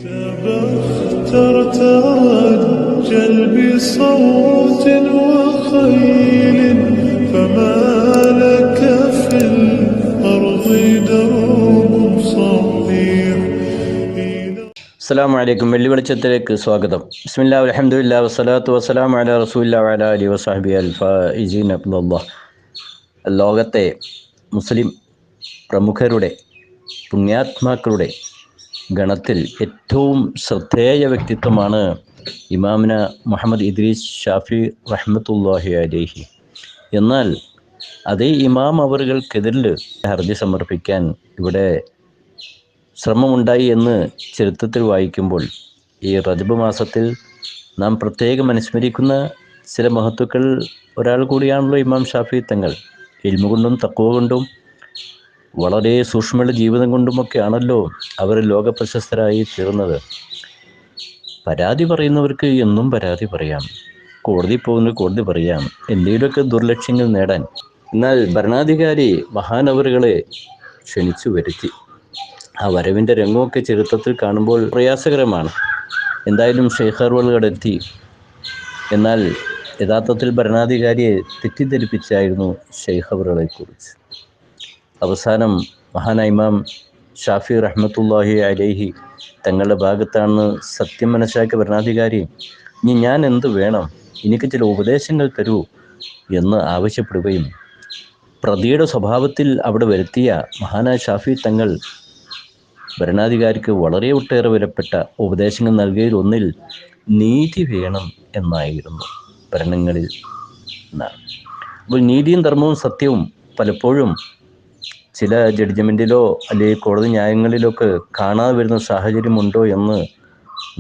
تبختر ترجل بصوت وخيل فما لك في الأرض درب صحيح. അസ്സലാമു അലൈക്കും. വെള്ളിവെളിച്ചത്തിലേക്ക് സ്വാഗതം. ബിസ്മില്ലാഹി അൽഹംദുലില്ലാഹി വസ്സലാത്തു വസ്സലാമു അലാ റസൂലില്ലാഹി വഅലാ ആലിഹി വസഹ്ബിഹി അൽ ഫായിസീന ബില്ലാഹ്. ലോകത്തെ മുസ്ലിം പ്രമുഖരുടെ പുണ്യാത്മാക്കളുടെ ഗണത്തിൽ ഏറ്റവും ശ്രദ്ധേയ വ്യക്തിത്വമാണ് ഇമാമിന മുഹമ്മദ് ഇദ്രീസ് ഷാഫി റഹ്മത്തുള്ളാഹി അലൈഹി. എന്നാൽ അതേ ഇമാം അവറുകൾക്കെതിരിൽ ഹർജി സമർപ്പിക്കാൻ ഇവിടെ ശ്രമമുണ്ടായി എന്ന് ചരിത്രത്തിൽ വായിക്കുമ്പോൾ ഈ റജബ് മാസത്തിൽ നാം പ്രത്യേകം അനുസ്മരിക്കുന്ന ചില മഹത്തുക്കൾ ഒരാൾ കൂടിയാണല്ലോ ഇമാം ഷാഫി തങ്ങൾ. ഇൽമ കൊണ്ടും തഖ്വ കൊണ്ടും വളരെ സൂക്ഷ്മമുള്ള ജീവിതം കൊണ്ടുമൊക്കെയാണല്ലോ അവർ ലോകപ്രശസ്തരായി തീർന്നത്. പരാതി പറയുന്നവർക്ക് എന്നും പരാതി പറയാം, കോടതി പോകുന്ന കോടതി പറയാം, എന്തെങ്കിലുമൊക്കെ ദുർലക്ഷ്യങ്ങൾ നേടാൻ. എന്നാൽ ഭരണാധികാരി മഹാനവറുകളെ ക്ഷണിച്ചു വരുത്തി. ആ വരവിൻ്റെ രംഗമൊക്കെ ചരിത്രത്തിൽ കാണുമ്പോൾ പ്രയാസകരമാണ്. എന്തായാലും ഷെയ്ഖർവളുകൾ എത്തി. എന്നാൽ യഥാർത്ഥത്തിൽ ഭരണാധികാരിയെ തെറ്റിദ്ധരിപ്പിച്ചായിരുന്നു ഷെയ്ഖറുകളെക്കുറിച്ച്. അവസാനം മഹാനായ ഇമാം ഷാഫി റഹ്മത്തുള്ളാഹി അലൈഹി തങ്ങളുടെ ഭാഗത്താണ് സത്യം മനസ്സിലാക്കിയ ഭരണാധികാരി, ഇനി ഞാൻ എന്ത് വേണം, എനിക്ക് ചില ഉപദേശങ്ങൾ തരൂ എന്ന് ആവശ്യപ്പെടുകയും പ്രതിയുടെ സ്വഭാവത്തിൽ അവിടെ വരുത്തിയ മഹാനായ ഷാഫി തങ്ങൾ ഭരണാധികാരിക്ക് വളരെ ഒട്ടേറെ വിലപ്പെട്ട ഉപദേശങ്ങൾ നൽകിയതിൽ ഒന്നിൽ നീതി വേണം എന്നായിരുന്നു ഭരണങ്ങളിൽ എന്നാണ്. അപ്പോൾ നീതിയും ധർമ്മവും സത്യവും പലപ്പോഴും ചില ജഡ്ജ്മെൻറ്റിലോ അല്ലെങ്കിൽ കോടതി ന്യായങ്ങളിലൊക്കെ കാണാതെ വരുന്ന സാഹചര്യമുണ്ടോ എന്ന്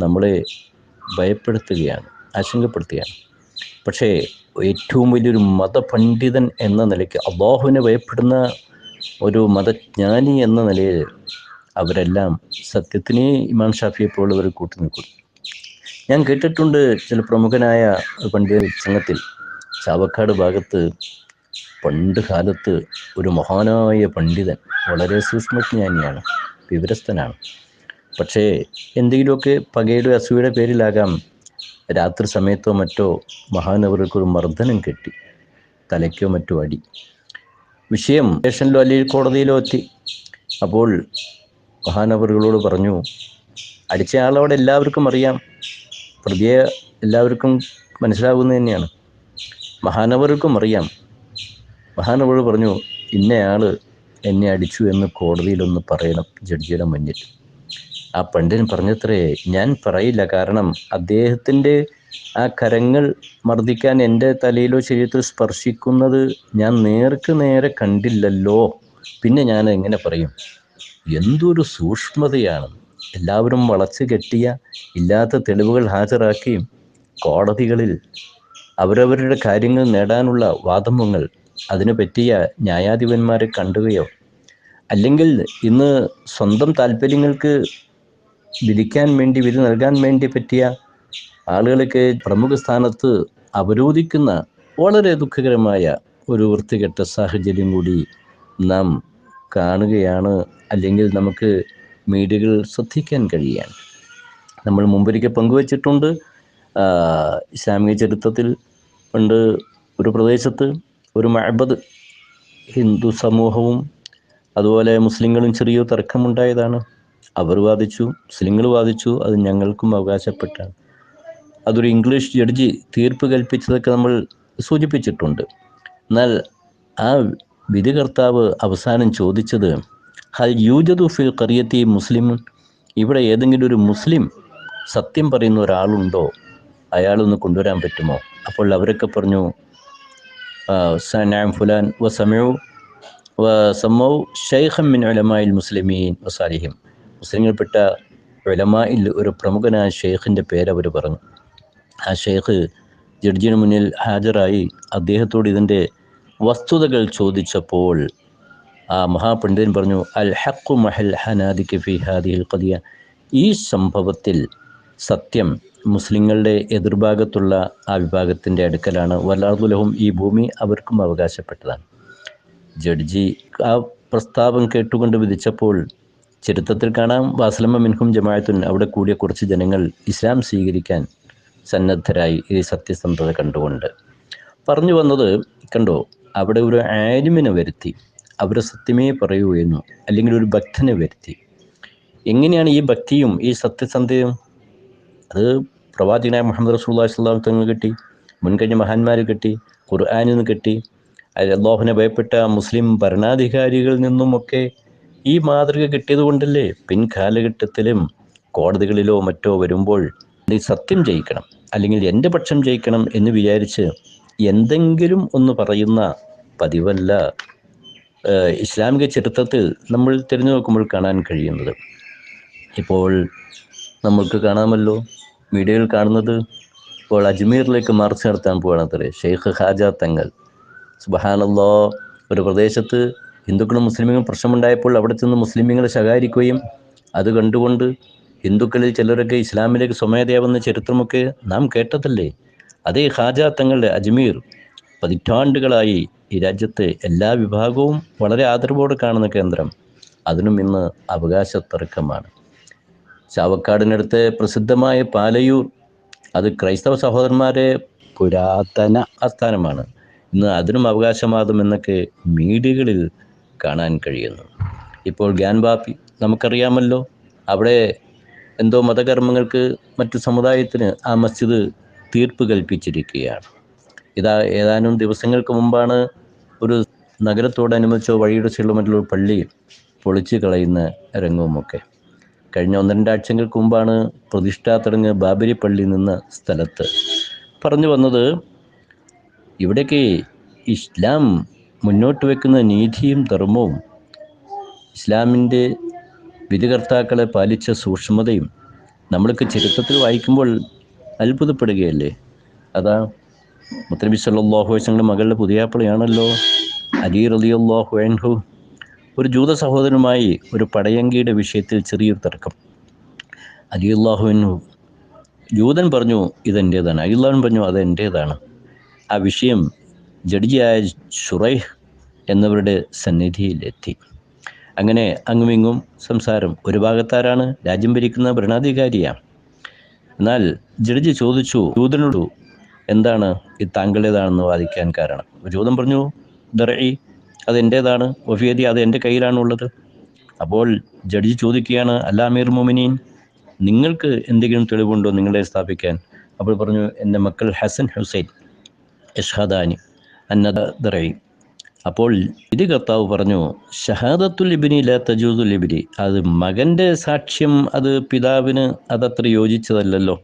നമ്മളെ ഭയപ്പെടുത്തുകയാണ്, ആശങ്കപ്പെടുത്തുകയാണ്. പക്ഷേ ഏറ്റവും വലിയൊരു മതപണ്ഡിതൻ എന്ന നിലയ്ക്ക്, അല്ലാഹുവിനെ ഭയപ്പെടുന്ന ഒരു മതജ്ഞാനി എന്ന നിലയിൽ അവരെല്ലാം സത്യത്തിനെ ഇമാം ഷാഫിയെ പോലുള്ളവർ കൂട്ടുനിൽക്കും. ഞാൻ കേട്ടിട്ടുണ്ട് ചില പ്രമുഖനായ പണ്ഡിത സംഘത്തിൽ ചാവക്കാട് ഭാഗത്ത് പണ്ട് കാലത്ത് ഒരു മഹാനായ പണ്ഡിതൻ, വളരെ സൂക്ഷ്മജ്ഞാനിയാണ്, വിവരസ്ഥനാണ്. പക്ഷേ എന്തെങ്കിലുമൊക്കെ പകയുടെ അസൂയയുടെ പേരിലാകാം രാത്രി സമയത്തോ മറ്റോ മഹാനവർക്കൊരു മർദ്ദനം കിട്ടി, തലയ്ക്കോ മറ്റോ അടി. വിഷയം സ്റ്റേഷനിലോ അല്ലെങ്കിൽ കോടതിയിലോ എത്തി. അപ്പോൾ മഹാനവറുകളോട് പറഞ്ഞു, അടിച്ച ആളവിടെ എല്ലാവർക്കും അറിയാം, പ്രതിയെ എല്ലാവർക്കും മനസ്സിലാകുന്നത് തന്നെയാണ്, മഹാനവറുക്കും അറിയാം. മഹാനവർ പറഞ്ഞു, ഇന്നയാൾ എന്നെ അടിച്ചു എന്ന് കോടതിയിലൊന്ന് പറയണം ജഡ്ജിയുടെ മുന്നിൽ. ആ പണ്ഡിതൻ പറഞ്ഞത്രേ, ഞാൻ പറയില്ല, കാരണം അദ്ദേഹത്തിൻ്റെ ആ കരങ്ങൾ മർദ്ദിക്കാൻ എൻ്റെ തലയിലോ ശരീരത്തിൽ സ്പർശിക്കുന്നത് ഞാൻ നേർക്ക് നേരെ കണ്ടില്ലല്ലോ, പിന്നെ ഞാൻ എങ്ങനെ പറയും? എന്തൊരു സൂക്ഷ്മതയാണ്! എല്ലാവരും വളച്ചു കെട്ടിയ ഇല്ലാത്ത തെളിവുകൾ ഹാജരാക്കി കോടതികളിൽ അവരവരുടെ കാര്യങ്ങൾ നേടാനുള്ള വാദമുങ്ങൾ അതിനു പറ്റിയ ന്യായാധിപന്മാരെ കണ്ടുകയോ അല്ലെങ്കിൽ ഇന്ന് സ്വന്തം താല്പര്യങ്ങൾക്ക് വിധിക്കാൻ വേണ്ടി, വിധി നൽകാൻ വേണ്ടി പറ്റിയ ആളുകളൊക്കെ പ്രമുഖ സ്ഥാനത്ത് അവരോധിക്കുന്ന വളരെ ദുഃഖകരമായ ഒരു വൃത്തികെട്ട സാഹചര്യം കൂടി നാം കാണുകയാണ്, അല്ലെങ്കിൽ നമുക്ക് മീഡിയകൾ ശ്രദ്ധിക്കാൻ കഴിയുകയാണ്. നമ്മൾ മുമ്പൊരിക്കൽ പങ്കുവച്ചിട്ടുണ്ട്, ഇസ്ലാമിക ചരിത്രത്തിൽ പണ്ട് ഒരു പ്രദേശത്ത് ഒരു മഅബദ്, ഹിന്ദു സമൂഹവും അതുപോലെ മുസ്ലിങ്ങളും ചെറിയ തർക്കമുണ്ടായതാണ്. അവർ വാദിച്ചു, മുസ്ലിങ്ങൾ വാദിച്ചു, അത് ഞങ്ങൾക്കും അവകാശപ്പെട്ടാണ്. അതൊരു ഇംഗ്ലീഷ് ജഡ്ജി തീർപ്പ് കൽപ്പിച്ചതൊക്കെ നമ്മൾ സൂചിപ്പിച്ചിട്ടുണ്ട്. എന്നാൽ ആ വിധികർത്താവ് അവസാനം ചോദിച്ചത്, ഹൽ യൂജദു ഫിൽ ഖറിയത്തി മുസ്ലിം, ഇവിടെ ഏതെങ്കിലും ഒരു മുസ്ലിം സത്യം പറയുന്ന ഒരാളുണ്ടോ, അയാളൊന്ന് കൊണ്ടുവരാൻ പറ്റുമോ? അപ്പോൾ അവരൊക്കെ പറഞ്ഞു, സനഅം ഫുലാൻ വസമഉ വസമഉ ശൈഖൻ മിൻ ഉലമാഇൽ മുസ്ലിമീൻ വസാലിഹിം, മുസ്ലിങ്ങൾപ്പെട്ട ഉലമായിൽ ഒരു പ്രമുഖനായ ഷെയ്ഖിൻ്റെ പേരവർ പറഞ്ഞു. ആ ഷെയ്ഖ് ജഡ്ജിന് മുന്നിൽ ഹാജരായി അദ്ദേഹത്തോട് ഇതിൻ്റെ വസ്തുതകൾ ചോദിച്ചപ്പോൾ ആ മഹാപണ്ഡിതൻ പറഞ്ഞു, അൽ ഹഖു മഹൽ ഹനാദിക ഫി ഹാദിഹിൽ ഖദിയ, ഈ സംഭവത്തിൽ സത്യം മുസ്ലിങ്ങളുടെ എതിർഭാഗത്തുള്ള ആ വിഭാഗത്തിൻ്റെ അടുക്കലാണ്, വലാദുലഹും, ഈ ഭൂമി അവർക്കും അവകാശപ്പെട്ടതാണ്. ജഡ്ജി ആ പ്രസ്താവം കേട്ടുകൊണ്ട് വിധിച്ചപ്പോൾ ചരിത്രത്തിൽ കാണാം, വാസ്ലമ മിൻഹും ജമാഅത്തുൻ, അവിടെ കൂടിയ കുറച്ച് ജനങ്ങൾ ഇസ്ലാം സ്വീകരിക്കാൻ സന്നദ്ധരായി ഈ സത്യസന്ധത കണ്ടുകൊണ്ട്. പറഞ്ഞു വന്നത് കണ്ടോ, അവിടെ ഒരു ആലിമിനെ വരുത്തി, അവർ സത്യമേ പറയൂ എന്നു, അല്ലെങ്കിൽ ഒരു ഭക്തനെ വരുത്തി. എങ്ങനെയാണ് ഈ ഭക്തിയും ഈ സത്യസന്ധതയും? അത് പ്രവാചകനായ മുഹമ്മദ് റസൂലുള്ളാഹി സ്വല്ലല്ലാഹു അലൈഹി വസല്ലം കിട്ടി, മുൻകഴിഞ്ഞ മഹാന്മാർ കിട്ടി, ഖുർആനിൽ നിന്ന് കിട്ടി, അല്ലാഹുവിനെ ഭയപ്പെട്ട മുസ്ലിം ഭരണാധികാരികളിൽ നിന്നുമൊക്കെ ഈ മാതൃക കിട്ടിയത് കൊണ്ടല്ലേ പിൻകാലഘട്ടത്തിലും കോടതികളിലോ മറ്റോ വരുമ്പോൾ ഈ സത്യം ജയിക്കണം, അല്ലെങ്കിൽ എൻ്റെ പക്ഷം ജയിക്കണം എന്ന് വിചാരിച്ച് എന്തെങ്കിലും ഒന്ന് പറയുന്ന പതിവല്ല ഇസ്ലാമിക ചരിത്രത്തിൽ നമ്മൾ തിരഞ്ഞു നോക്കുമ്പോൾ കാണാൻ കഴിയുന്നത്. ഇപ്പോൾ നമുക്ക് കാണാമല്ലോ, മീഡിയയിൽ കാണുന്നത്, ഇപ്പോൾ അജ്മീറിലേക്ക് മാർച്ച് നടത്താൻ പോകണത്രേ ഷെയ്ഖ് ഖാജ തങ്ങൾ. സുബ്ഹാനല്ലാഹ്, ഒരു പ്രദേശത്ത് ഹിന്ദുക്കളും മുസ്ലിമുകളും പ്രശ്നമുണ്ടായപ്പോൾ അവിടെ ചെന്ന് മുസ്ലിമീങ്ങളെ ശകാരിക്കുകയും അത് കണ്ടുകൊണ്ട് ഹിന്ദുക്കളിൽ ചിലരൊക്കെ ഇസ്ലാമിലേക്ക് സ്വമേധയാവുന്ന ചരിത്രമൊക്കെ നാം കേട്ടതല്ലേ. അതേ ഖാജ തങ്ങളുടെ അജ്മീർ പതിറ്റാണ്ടുകളായി ഈ രാജ്യത്തെ എല്ലാ വിഭാഗവും വളരെ ആദരവോടെ കാണുന്ന കേന്ദ്രം, അതിനും ഇന്ന് അവകാശ തർക്കമാണ്. ചാവക്കാടിനടുത്ത് പ്രസിദ്ധമായ പാലയൂർ, അത് ക്രൈസ്തവ സഹോദരന്മാരെ പുരാതന ആസ്ഥാനമാണ്. ഇന്ന് അതിനും അവകാശവാദം എന്നൊക്കെ മീഡിയകളിൽ കാണാൻ കഴിയുന്നു. ഇപ്പോൾ ഗ്യാൻവാപ്പി നമുക്കറിയാമല്ലോ, അവിടെ എന്തോ മതകർമ്മങ്ങൾക്ക് മറ്റു സമുദായത്തിന് ആ മസ്ജിദ് തീർപ്പ് കൽപ്പിച്ചിരിക്കുകയാണ്. ഏതാനും ദിവസങ്ങൾക്ക് മുമ്പാണ് ഒരു നഗരത്തോടനുബന്ധിച്ചോ വഴിയുടെ സൈഡിലോ മറ്റുള്ള പള്ളി പൊളിച്ചു കളയുന്ന രംഗവുമൊക്കെ. കഴിഞ്ഞ 1-2 ആഴ്ചകൾക്ക് മുമ്പാണ് പ്രതിഷ്ഠാ ചടങ്ങ് ബാബരി പള്ളി നിന്ന സ്ഥലത്ത്. പറഞ്ഞു വന്നത്, ഇവിടേക്ക് ഇസ്ലാം മുന്നോട്ട് വെക്കുന്ന നീതിയും ധർമ്മവും, ഇസ്ലാമിൻ്റെ വിധികർത്താക്കളെ പാലിച്ച സൂക്ഷ്മതയും നമ്മൾക്ക് ചരിത്രത്തിൽ വായിക്കുമ്പോൾ അത്ഭുതപ്പെടുകയല്ലേ. അതാ മുത്തനബി സല്ലല്ലാഹു അലൈഹി വസല്ലം മകളുടെ പുതിയാപ്പിളയാണല്ലോ അലി റളിയല്ലാഹു അൻഹു. ഒരു ജൂത സഹോദരനുമായി ഒരു പടയങ്കിയുടെ വിഷയത്തിൽ ചെറിയൊരു തർക്കം. അലി റളിയല്ലാഹു അൻഹു, ജൂതൻ പറഞ്ഞു ഇതെൻ്റേതാണ്, അലി റളിയല്ലാഹു പറഞ്ഞു അതെൻ്റേതാണ്. ആ വിഷയം ജഡ്ജിയായ ശുറൈഹ് എന്നവരുടെ സന്നിധിയിലെത്തി. അങ്ങനെ അങ്ങുമിങ്ങും സംസാരം. ഒരു ഭാഗത്താരാണ്? രാജ്യം ഭരിക്കുന്ന ഭരണാധികാരിയാണ്. എന്നാൽ ജഡ്ജി ചോദിച്ചു ജൂതനോട്, എന്താണ് ഇത് താങ്കളുടേതാണെന്ന് വാദിക്കാൻ കാരണം? ജൂതൻ പറഞ്ഞു, ദർഇ, അതെൻ്റേതാണ്, വഫിയദി, അത് എൻ്റെ കയ്യിലാണുള്ളത്. അപ്പോൾ ജഡ്ജി ചോദിക്കുകയാണ്, അല്ല അമീർ മുഅ്മിനീൻ, നിങ്ങൾക്ക് എന്തെങ്കിലും തെളിവുണ്ടോ നിങ്ങളെ സ്ഥാപിക്കാൻ? അപ്പോൾ പറഞ്ഞു, എൻ്റെ മക്കൾ ഹസൻ ഹുസൈൻ യഷ്ഹദാനി അന്ന ദർഇ. അപ്പോൾ വിധി കർത്താവ് പറഞ്ഞു, ഷഹാദത്തുൽ ഇബ്നി ലാ തജൂസുൽ ഇബ്നി, അത് മകൻ്റെ സാക്ഷ്യം അത് പിതാവിന് അതത്ര യോജിച്ചതല്ലല്ലോ.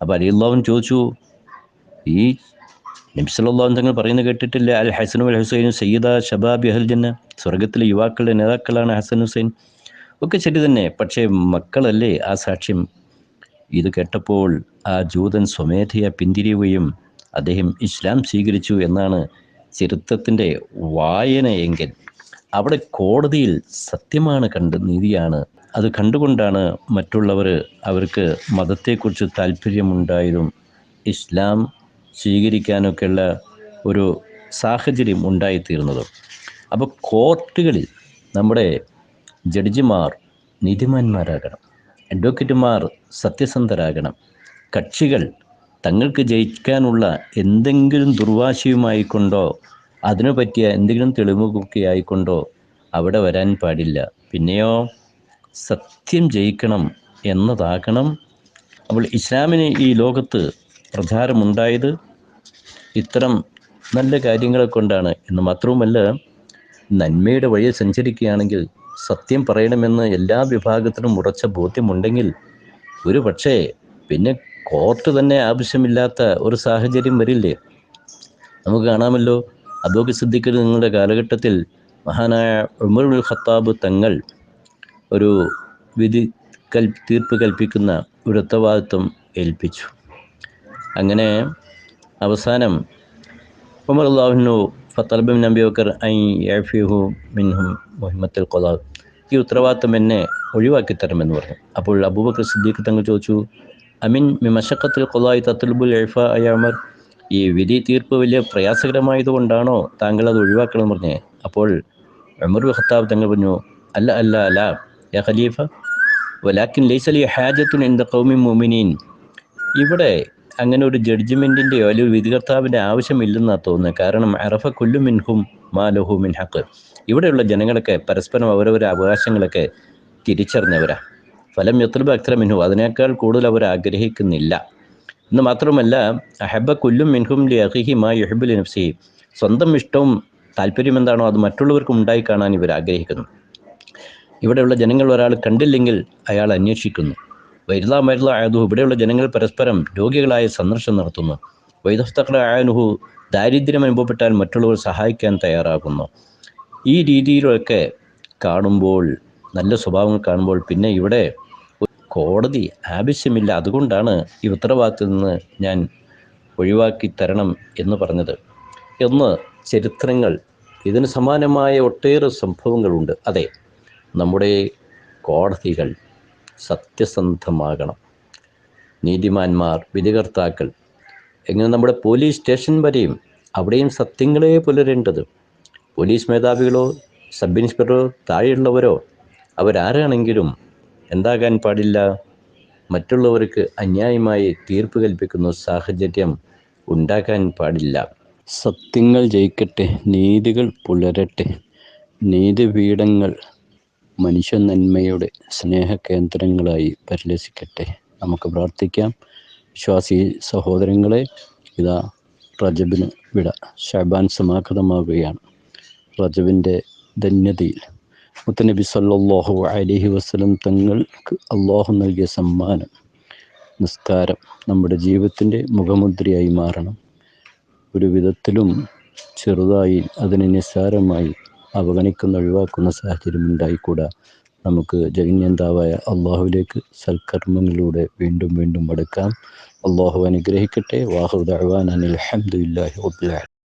അപ്പോൾ അലി അള്ളാഹുൻ ചോദിച്ചു, ഈ നബി സല്ലല്ലാഹു അലൈഹി തങ്ങൾ പറയുന്നത് കേട്ടിട്ടില്ല, അൽ ഹസനു വൽ ഹുസൈനും സയ്യിദ ശബാബി അഹ്ൽ ജന്ന, സ്വർഗത്തിലെ യുവാക്കളുടെ നേതാക്കളാണ് ഹസൻ ഹുസൈൻ. ഒക്കെ ശരി തന്നെ, പക്ഷേ മക്കളല്ലേ ആ സാക്ഷ്യം. ഇത് കേട്ടപ്പോൾ ആ ജൂതൻ സ്വമേധയാ പിന്തിരിയുകയും അദ്ദേഹം ഇസ്ലാം സ്വീകരിച്ചു എന്നാണ് ചരിത്രത്തിൻ്റെ വായനയെങ്കിൽ, അവിടെ കോടതിയിൽ സത്യമാണ് നീതിയാണ് അത് കണ്ടുകൊണ്ടാണ് മറ്റുള്ളവർ അവർക്ക് മതത്തെക്കുറിച്ച് താല്പര്യമുണ്ടായതും ഇസ്ലാം സ്വീകരിക്കാനൊക്കെയുള്ള ഒരു സാഹചര്യം ഉണ്ടായിത്തീർന്നതും. അപ്പോൾ കോർട്ടുകളിൽ നമ്മുടെ ജഡ്ജിമാർ നീതിമാന്മാരാകണം, അഡ്വക്കേറ്റുമാർ സത്യസന്ധരാകണം, കക്ഷികൾ തങ്ങൾക്ക് ജയിക്കാനുള്ള എന്തെങ്കിലും ദുർവാശിയുമായിക്കൊണ്ടോ അതിനു പറ്റിയ എന്തെങ്കിലും തെളിവുകളൊക്കെ ആയിക്കൊണ്ടോ അവിടെ വരാൻ പാടില്ല. പിന്നെയോ സത്യം ജയിക്കണം എന്നതാകണം. അപ്പോൾ ഇസ്ലാമിന് ഈ ലോകത്ത് പ്രചാരമുണ്ടായത് ഇത്തരം നല്ല കാര്യങ്ങളെ കൊണ്ടാണ് എന്ന് മാത്രവുമല്ല, നന്മയുടെ വഴിയെ സഞ്ചരിക്കുകയാണെങ്കിൽ സത്യം പറയണമെന്ന് എല്ലാ വിഭാഗത്തിനും ഉറച്ച ബോധ്യമുണ്ടെങ്കിൽ ഒരു പക്ഷേ പിന്നെ കോർട്ട് തന്നെ ആവശ്യമില്ലാത്ത ഒരു സാഹചര്യം വരില്ലേ. നമുക്ക് കാണാമല്ലോ, അബൂബക്കർ സിദ്ദീഖ് നിങ്ങളുടെ കാലഘട്ടത്തിൽ മഹാനായ ഉമർ ഇബ്നുൽ ഖത്താബ് തങ്ങൾ ഒരു തീർപ്പ് കൽപ്പിക്കുന്ന ഒരു ഉത്തരവാദിത്വം ഏൽപ്പിച്ചു. അങ്ങനെ അവസാനം ഉമർ അള്ളാഹുനു ഫത്തലബ മിൻ അബീ ബക്കർ അൻ യഅഫിഹു മിൻഹും മുഹിമ്മത്തുൽ ഖദാ, ഈ ഉത്തരവാദിത്വം എന്നെ ഒഴിവാക്കി തരമെന്ന് പറഞ്ഞു. അപ്പോൾ അബൂബക്കർ സിദ്ദീഖ് തങ്ങൾ ചോദിച്ചു, അമിൻ മശഖത്തുൽ ഖദാഇ തത്ലുബുൽ ഇഫാ യാ ഉമർ, ഈ വിധി തീർപ്പ് വലിയ പ്രയാസകരമായതുകൊണ്ടാണോ താങ്കൾ അത് ഒഴിവാക്കണമെന്ന് പറഞ്ഞേ? അപ്പോൾ ഉമർ ഇബ്നുൽ ഖത്താബ് തങ്ങൾ പറഞ്ഞു, അല്ല, യാ ഖലീഫ വലാക്കിൻ ലൈസ ലി ഹാജത്തുൻ ഇൻദ ഖൗമിൻ മുഅ്മിനീൻ. ഇവിടെ അങ്ങനെ ഒരു ജഡ്ജ്മെൻറ്റിൻ്റെയോ അല്ലെങ്കിൽ വിധികർത്താവിൻ്റെ ആവശ്യമില്ലെന്നാണ് തോന്നുന്നത്. കാരണം അറഫ കുല്ലു മിൻഹും മാ ലഹു മിൻ ഹഖ്. ഇവിടെയുള്ള ജനങ്ങളൊക്കെ പരസ്പരം അവരവരുടെ അവകാശങ്ങളൊക്കെ തിരിച്ചറിഞ്ഞവരാ. ഫലം യത്ലുബ അക്തറ മിൻഹു, അതിനേക്കാൾ കൂടുതൽ അവർ ആഗ്രഹിക്കുന്നില്ല എന്ന് മാത്രമല്ല, അഹബ്ബ കുല്ലും മിൻഹും ലി അഖിഹി മാ യുഹിബ്ബു ലി നഫ്സിഹി, സ്വന്തം ഇഷ്ടവും താല്പര്യം എന്താണോ അത് മറ്റുള്ളവർക്കും ഉണ്ടായി കാണാൻ ഇവർ ആഗ്രഹിക്കുന്നു. ഇവിടെയുള്ള ജനങ്ങൾ ഒരാൾ കണ്ടില്ലെങ്കിൽ അയാൾ അന്വേഷിക്കുന്നു. വൈദ്ല മരുള ആയതുഹു, ഇവിടെയുള്ള ജനങ്ങൾ പരസ്പരം രോഗികളായ സന്ദർശനം നടത്തുന്നു. വൈദസ്തഖ്ല ആയനുഹു, ദാരിദ്ര്യം അനുഭവപ്പെട്ടാൽ മറ്റുള്ളവർ സഹായിക്കാൻ തയ്യാറാകുന്നു. ഈ രീതിയിലൊക്കെ കാണുമ്പോൾ, നല്ല സ്വഭാവങ്ങൾ കാണുമ്പോൾ പിന്നെ ഇവിടെ കോടതി ആവശ്യമില്ല. അതുകൊണ്ടാണ് ഈ ഉത്തരവാദിത്തത്തിൽ നിന്ന് ഞാൻ ഒഴിവാക്കി തരണം എന്ന് പറഞ്ഞത് എന്ന് ചരിത്രങ്ങൾ, ഇതിന് സമാനമായ ഒട്ടേറെ സംഭവങ്ങളുണ്ട്. അതെ, നമ്മുടെ കോടതികൾ സത്യസന്ധമാകണം. നീതിമാന്മാർ, വിധികർത്താക്കൾ, എങ്ങനെ നമ്മുടെ പോലീസ് സ്റ്റേഷൻ വരെയും അവിടെയും സത്യങ്ങളെ പുലരേണ്ടത്. പോലീസ് മേധാവികളോ സബ് ഇൻസ്പെക്ടറോ താഴെയുള്ളവരോ അവരാരാണെങ്കിലും എന്താകാൻ പാടില്ല, മറ്റുള്ളവർക്ക് അന്യായമായി തീർപ്പ് കൽപ്പിക്കുന്ന സാഹചര്യം ഉണ്ടാക്കാൻ പാടില്ല. സത്യങ്ങൾ ജയിക്കട്ടെ, നീതികൾ പുലരട്ടെ, നീതിപീഠങ്ങൾ മനുഷ്യ നന്മയുടെ സ്നേഹകേന്ദ്രങ്ങളായി പരിലസിക്കട്ടെ. നമുക്ക് പ്രാർത്ഥിക്കാം. വിശ്വാസി സഹോദരങ്ങളെ, ഇതാ റജബിന് വിട, ശഅബാൻ സമാഗതമാകുകയാണ്. റജബിൻ്റെ ധന്യതയിൽ മുത്തനബി സല്ലല്ലാഹു അലൈഹി വസല്ലം തങ്ങൾക്ക് അള്ളാഹു നൽകിയ സമ്മാനം നിസ്കാരം നമ്മുടെ ജീവിതത്തിൻ്റെ മുഖമുദ്രയായി മാറണം. ഒരു വിധത്തിലും ചെറുതായി അതിനെ നിസ്സാരമായി അവഗണിക്കുന്ന ഒഴിവാക്കുന്ന സാഹചര്യം ഉണ്ടായിക്കൂടാ. നമുക്ക് ജഗന്യന്താവായ അള്ളാഹുവിലേക്ക് സൽക്കർമ്മങ്ങളിലൂടെ വീണ്ടും വീണ്ടും മടക്കാം. അള്ളാഹു അനുഗ്രഹിക്കട്ടെ. വാഹു ദഅ്വാനാ അനിൽ ഹംദുലില്ലാഹി റബ്ബിൽ ആലമീൻ.